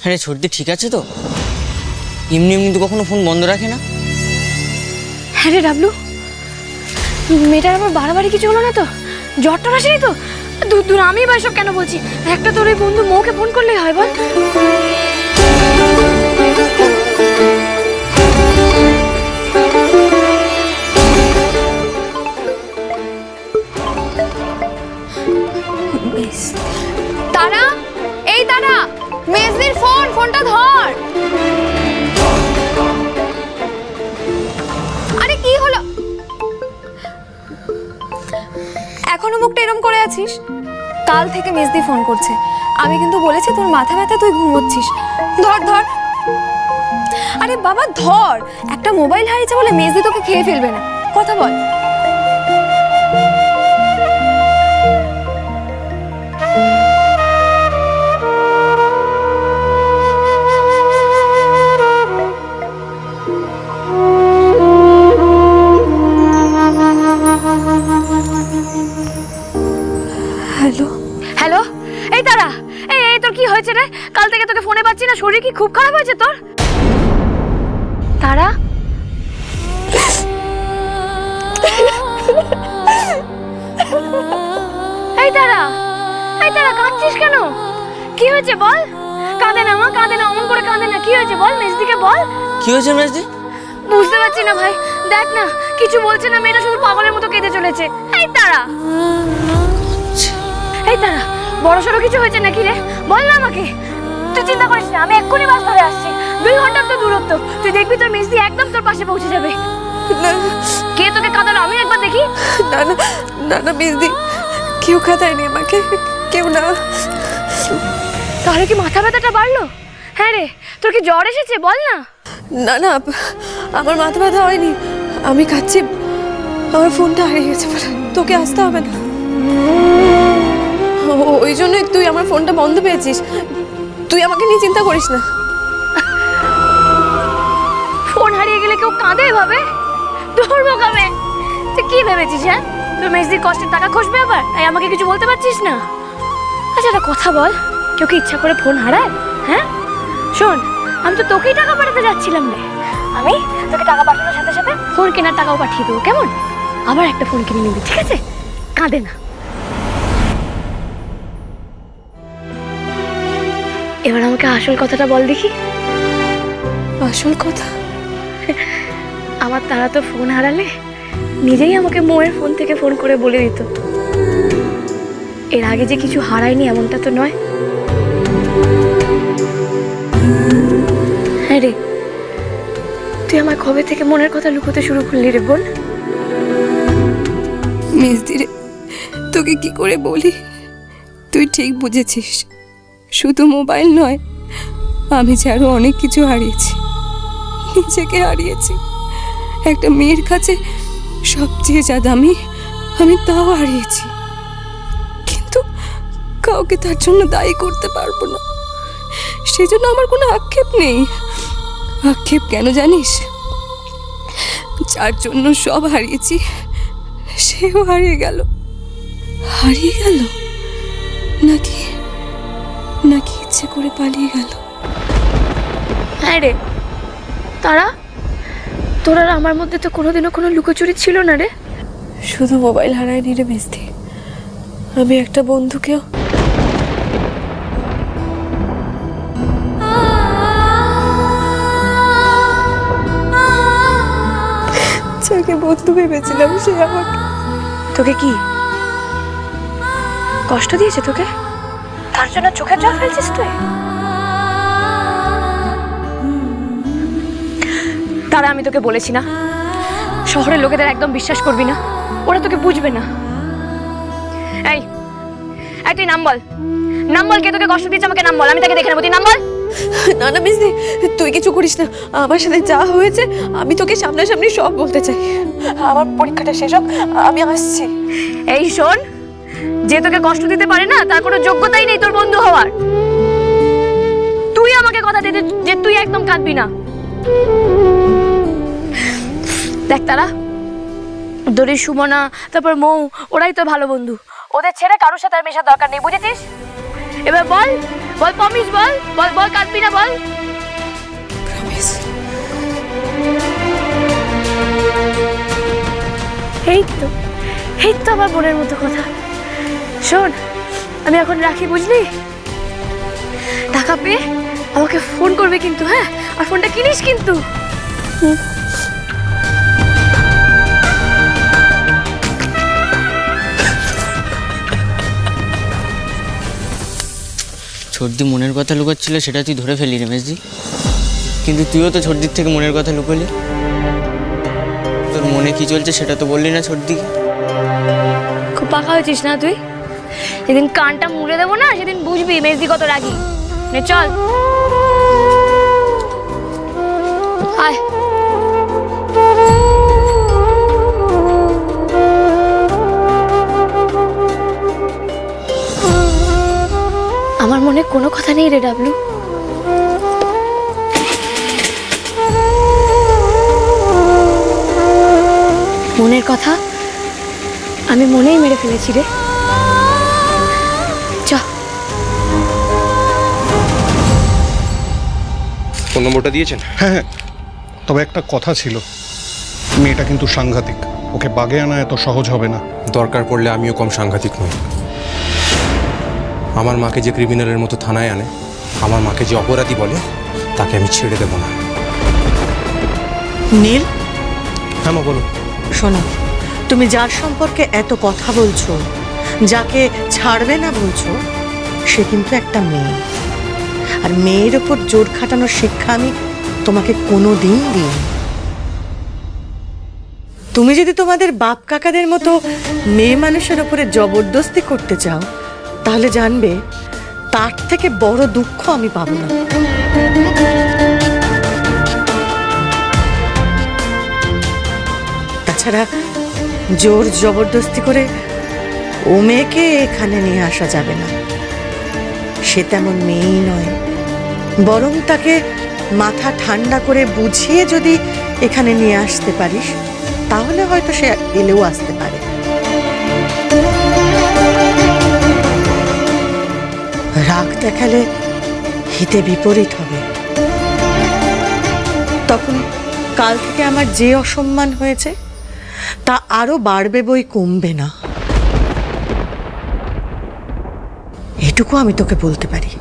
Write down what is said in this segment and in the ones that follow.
আরে ছোটদি ঠিক আছে তো? এমনি এমনি তো কখনো ফোন বন্ধ রাখে না। হ্যাঁ রে ডাবলু, মেয়েটার আবার বাড়াবাড়ি কিছু হলো না তো? জ্বরটা আসেনি তো? দূর দূর, আমি এবার সব কেন বলছি? একটা তোর ওই বন্ধু মৌকে ফোন করলেই হয়, বল। তারা, এই তারা, মেজদির ফোন, ফোনটা ধর। আরে কি হলো? এখনো মুখটা এরম করে আছিস? কাল থেকে মেজদি ফোন করছে, আমি কিন্তু বলেছি তোর মাথা ব্যথা, তুই ঘুমোচ্ছিস। ধর ধর। আরে বাবা ধর, একটা মোবাইল হারিয়েছে বলে মেজদি তোকে খেয়ে ফেলবে না, কথা বল। হ্যালো হ্যালো, এই তারা, এই তোর কি হয়েছে রে? কাল থেকে তোকে ফোনে পাচ্ছি না, শরীর কি খুব খারাপ হয়েছে তোর? তারা, এই তারা, এই তারা, কাঁদছিস কেন? কি হয়েছে বল? কাঁদে না মা, কাঁদে না, অমন করে কাঁদে না। কি হয়েছে বল, মেজদিকে বল। কি হয়েছে মেজদি? বুঝতে পারছি না ভাই, দেখ না, কিছু বলছে না, মেয়েটা শুধু পাগলের মতো কেঁদে চলেছে। এই তারা, এই তারা, বড়সড় কিছু হয়েছে নাকি রে? বল না আমাকে। তুই চিন্তা করিস না, আমি এক্ষুনি বাস ধরে আসছি। 2 ঘন্টার তো দূরত্ব, তুই দেখবি তোর মেজদি একদম তোর পাশে পৌঁছে যাবে। কে তোকে কাঁদালো আমি একবার দেখি। না না না না মেজদি, কেউ কাঁদায়নি আমাকে, কেউ না। তাহলে কি মাথা ব্যথাটা বাড়লো? হ্যাঁ রে, তোর কি জ্বর এসেছে বল না। না না, আমার মাথা ব্যথা হয়নি, আমি কাঁদছি, আমার ফোনটা হারিয়ে গেছে, তোকে আসতে হবে না। ওই জন্যই তুই আমার ফোনটা বন্ধ পেয়েছিস, তুই আমাকে নিয়ে চিন্তা করিস না। ফোন হারিয়ে গেলে কেউ কাঁদে এভাবে? তোর বোকামে, তুই কি ভেবেছিস? হ্যাঁ, তোর মেজদির কষ্টের টাকা খসবে আবার, তাই আমাকে কিছু বলতে পারছিস না? আচ্ছা একটা কথা বল, কেউ কি ইচ্ছা করে ফোন হারায়? হ্যাঁ শোন, আমি তো তোকেই টাকা পাঠাতে যাচ্ছিলাম রে। আমি তোকে টাকা পাঠানোর সাথে সাথে ফোন কেনার টাকাও পাঠিয়ে দেবো, কেমন? আবার একটা ফোন কিনে নিবি, ঠিক আছে? কাঁদে না। এবার আমাকে আসল কথাটা বল দেখি। আসল কথা? আমার তারা তো ফোন হারালে নিজেই আমাকে মৌয়ের ফোন থেকে ফোন করে বলে দিত। এর আগে যে কিছু হারায়নি এমনটা তো নয়। হ্যাঁ রে, তুই আমার কবে থেকে মনের কথা লুকোতে শুরু করলি রে বল? মেজদি রে, তোকে কি করে বলি? তুই ঠিক বুঝেছিস, শুধু মোবাইল নয়, আমি যে আরো অনেক কিছু হারিয়েছি, নিজেকে হারিয়েছি। একটা মেয়ের কাছে সবচেয়ে যা দামি, আমি তাও হারিয়েছি, কিন্তু কাউকে তার জন্য দায়ী করতে পারবো না। সেজন্য আমার কোনো আক্ষেপ নেই। আক্ষেপ কেন জানিস? যার জন্য সব হারিয়েছি সেও হারিয়ে গেল। হারিয়ে গেল নাকি নাকি ইচ্ছে করে পালিয়ে গেল? হ্যাঁ রে তারা, তোর আর আমার মধ্যে তো কোনোদিনও কোনো লুকোচুরি ছিল না রে। শুধু মোবাইল হারায়নি রে মেজদি, আমি একটা বন্ধুকেও। যাকে বন্ধু ভেবেছিলাম সে আমাকে। তোকে কি কষ্ট দিয়েছে? তোকে তার জন্য চোখের জল ফেলছিস তুই? তারা, আমি তোকে বলেছি না, শহরের লোকেদের একদম বিশ্বাস করবি না, ওরা তোকে বুঝবে না। এই তুই নাম বল, নাম বল, কে তোকে কষ্ট দিয়েছে আমাকে নাম বল, আমি তাকে দেখে নেবো। তুই নাম বল। না না মেজদি, তুই কিছু করিস না, আমার সাথে যা হয়েছে আমি তোকে সামনাসামনি সব বলতে চাই। আমার পরীক্ষাটা শেষ হোক, আমি আসছি। এই শোন, যে তোকে কষ্ট দিতে পারে না তার কোনো যোগ্যতাই নেই তোর বন্ধু হওয়ার। তুই আমাকে কথা দে যে তুই একদম কাঁদবি না। দেখ তারা, দড়ি, সুমনা, তারপর মৌ, ওরাই তো ভালো বন্ধু, ওদের ছেড়ে কারোর সাথে আর মেশার দরকার নেই, বুঝেছিস? এবার বল বল প্রমিস, বল বল বল, কাঁদবি না, বল। প্রমিস। এই তো আমার বোনের মতো কথা। শোন, আমি এখন রাখি, বুঝলি? টাকা পেয়ে আমাকে ফোন করবে কিন্তু, হ্যাঁ? আর ফোনটা কিনিস কিন্তু। ছোটদি মনের কথা লুকাচ্ছিল, সেটা তুই ধরে ফেলি রমেশদি। কিন্তু তুইও তো ছোটদির থেকে মনের কথা লুকোলি। তোর মনে কি চলছে সেটা তো বললি না ছোটদিকে। খুব পাকা হয়েছিস না তুই? যেদিন কানটা মুড়ে দেবো না, সেদিন বুঝবি মেজদি কত রাগি। নে চল, আয়। আমার মনে কোনো কথা নেই রে ডাবলু। মনের কথা আমি মনেই মেরে ফেলেছি রে। চ। ফোন নম্বরটা দিয়েছেন? হ্যাঁ, তবে একটা কথা ছিল, মেয়েটা কিন্তু সাংঘাতিক, ওকে বাগে আনা এত সহজ হবে না। দরকার পড়লে আমিও কম সাংঘাতিক নই। আমার মাকে যে ক্রিমিনালের মতো থানায় আনে, আমার মাকে যে অপরাধী বলে, তাকে আমি ছেড়ে দেব না। নীল, হ্যাঁ মা বলুন। শোনো, তুমি যার সম্পর্কে এত কথা বলছো, যাকে ছাড়বে না বলছো, সে কিন্তু একটা মেয়ে। আর মেয়ের ওপর জোর খাটানোর শিক্ষা আমি তোমাকে কোনোদিন দিই। তুমি যদি তোমাদের বাপ কাকাদের মতো মেয়ে মানুষের ওপরে জবরদস্তি করতে চাও, তাহলে জানবে তার থেকে বড় দুঃখ আমি পাবো না। তাছাড়া জোর জবরদস্তি করে ও মেয়েকে এখানে নিয়ে আসা যাবে না। সে তেমন মেয়েই নয়, বরং তাকে মাথা ঠান্ডা করে বুঝিয়ে যদি এখানে নিয়ে আসতে পারিস, তাহলে হয়তো সে এলেও আসতে পারে। রাগ দেখালে হিতে বিপরীত হবে। তখন কাল থেকে আমার যে অসম্মান হয়েছে তা আরো বাড়বে, বই কমবে না। এটুকু আমি তোকে বলতে পারি।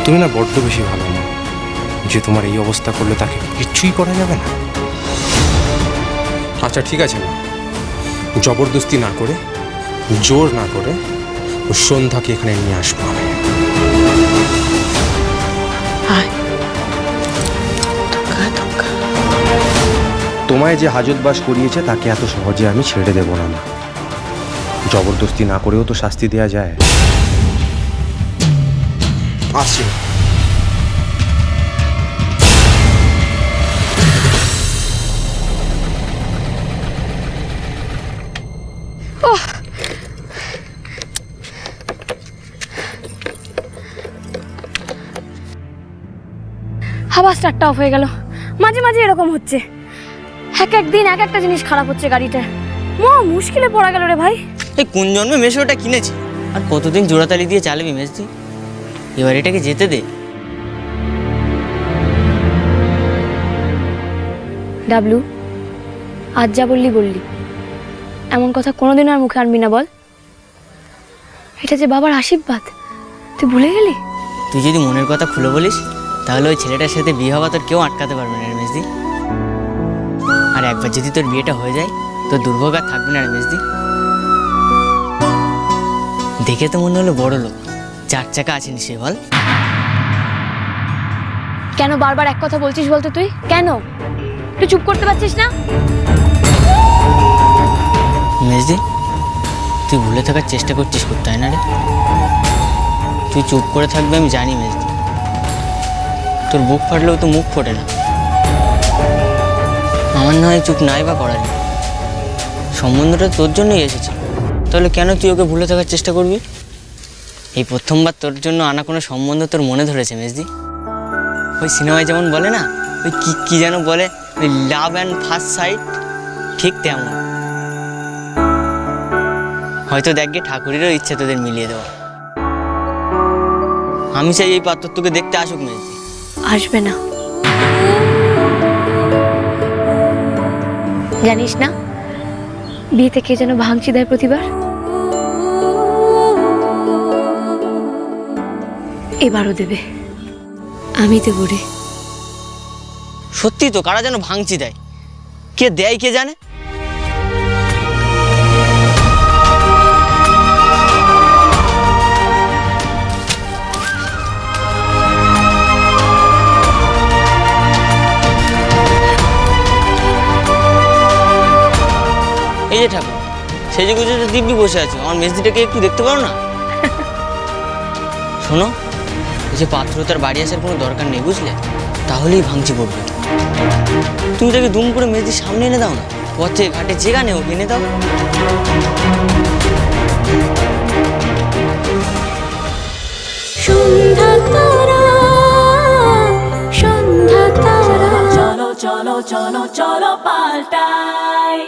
তুমি না বড্ড বেশি ভালো না, যে তোমার এই অবস্থা করলে তাকে কিচ্ছুই করা যাবে না। আচ্ছা ঠিক আছে মা, জবরদস্তি না করে, জোর না করে ও সন্ধ্যাকে এখানে নিয়ে আসবো আমি। তোমায় যে হাজতবাস করিয়েছে তাকে এত সহজে আমি ছেড়ে দেব না মা। জবরদস্তি না করেও তো শাস্তি দেয়া যায়। আসছি। আবার স্টার্টটা অফ হয়ে গেল। মাঝে মাঝে এরকম হচ্ছে, এক একদিন এক একটা জিনিস খারাপ হচ্ছে গাড়িটা। মুশকিলে পড়া গেল রে ভাই। এই কোন জন্মে মেশো ওটা কিনেছি, আর কতদিন জোড়াতালি দিয়ে চালাবি মেজদি? এবার এটাকে যেতে দে। ডাবলু, আজ যা বললি বললি, এমন কথা কোনোদিন আর মুখে আনবি না, বল? এটা যে বাবার আশীর্বাদ, তুই ভুলে গেলি? তুই যদি মনের কথা খুলে বলিস, তাহলে ওই ছেলেটার সাথে বিয়ে হওয়া তোর কেউ আটকাতে পারবে না রমেশদি। আর একবার যদি তোর বিয়েটা হয়ে যায়, তোর দুর্ভোগ আর থাকবে না রমেশদি। দেখে তো মনে হলো বড় লোক, 4 চাকা আছে নিশ্চয়ই, বল? কেন বারবার এক কথা বলছিস বলতো তুই? কেন তুই চুপ করতে পারছিস না? মেজদি, তুই ভুলে থাকার চেষ্টা করছিস, তাই না রে? তুই চুপ করে থাকবে আমি জানি মেজদি। তোর বুক ফাটলেও তো মুখ ফোটে না। আমার না হয় চুপ নাই বা করার নেই, সম্বন্ধটা তোর জন্যই এসেছে, তাহলে কেন তুই ওকে ভুলে থাকার চেষ্টা করবি? এই প্রথমবার তোর জন্য আনা কোনো সম্বন্ধ তোর মনে ধরেছে মেজদি। ওই সিনেমায় যেমন বলে না, ওই কি যেন বলে, ওই লাভ অ্যান্ড ফার্স্ট সাইট, ঠিক তেমন। হয়তো দেখবে ঠাকুরেরও ইচ্ছে তোদের মিলিয়ে দেওয়া। আমি চাই এই পাত্র তোকে দেখতে আসুক মেজদি। আসবে না, জানিস না বিয়েতে কে যেন ভাঙচি দেয় প্রতিবার? এবারও দেবে, আমি দেবো রে। সত্যি তো, কারা যেন ভাঙচি দেয়, কে দেয় কে জানে। এই যে ঠাকুর, সেই যে গুজে দিব্যি বসে আছে, আমার মেজদিটাকে একটু দেখতে পারো না? শোনো, এই যে পাত্র তার বাড়ি আসার কোনো দরকার নেই বুঝলে, তাহলেই ভাঙচি পড়বে। তুমি তাকে দুম করে মেজদির সামনে এনে দাও না, পথে ঘাটে যেখানে হোক এনে দাও। সন্ধ্যা তারা, সন্ধ্যা তারা, চলো চলো চলো চলো পাল্টাই।